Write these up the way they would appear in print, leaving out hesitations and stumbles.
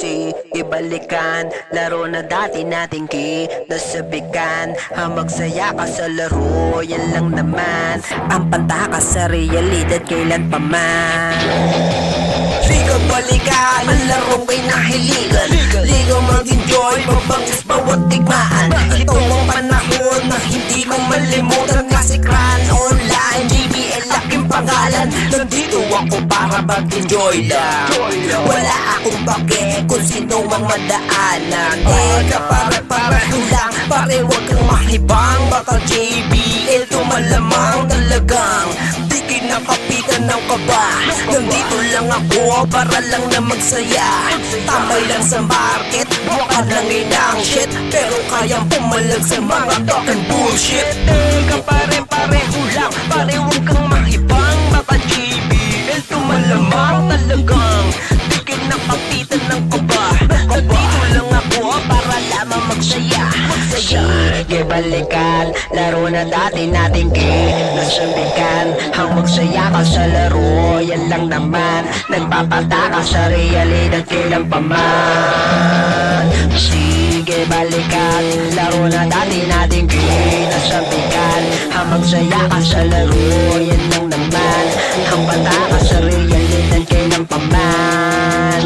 Sige balikan, laro na dati nating kinasabikan. Ang magsaya ka sa laro, yan lang naman ang pantakas sa realidad kailan pa man. Sige balikan, ang larong kinahiligan. Ligo mag-enjoy, mabangis bawat tikmaan. Ito ang panahon na hindi ko malimutan. Classic Run Online, JBL laking pangalan. Nandito ako para mag-enjoy lang. Wala akong pake kung sino ang madaanan. Teka pare-pareho lang, pare huwag kang mahibang. Baka JBL to malamang talagang di kinakapitan ng kaba. Nandito lang ako para lang na magsaya. Tambay lang sa market, buka lang inang shit, pero kayang pumalag sa mga talking bullshit. Teka pare-pareho lang, pare huwag kang mahibang. Baka JBL to malamang talagang di kinakapitan ng kaba. Nandito lang ako para lamang magsaya. Sige balikan, laro na dati nating kinasabikan. Ang magsaya ka sa laro, yan lang naman nagpapataka sa realidad kailan pa man. Sige balikan, laro na dati nating kinasabikan. Ang magsaya ka sa laro, yan lang naman ang pataka sa realidad kailan pa man.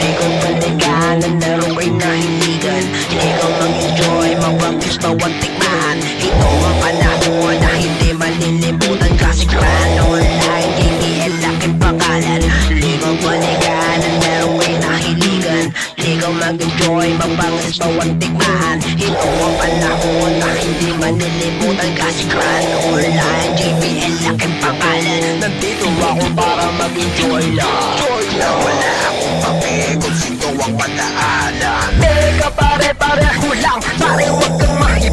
Ikaw balikan, ang laro ay nahiligan. Ikaw mag-enjoy, mabangkis bawat tikman. Ito ang panahon na hindi malilimutan. Classic Run Online, JBL laking pangalan. Ikaw balikan, ang laro ay nahiligan. Ikaw mag-enjoy, mabangkis bawat tikman. Ito ang panahon na hindi malilimutan. Classic Run Online, JBL laking pangalan. Nandito ako para mag-enjoy lang. Wala akong pake kung sino ang madaanan. Teka pare-pareho lang, pare huwag kang mahibang.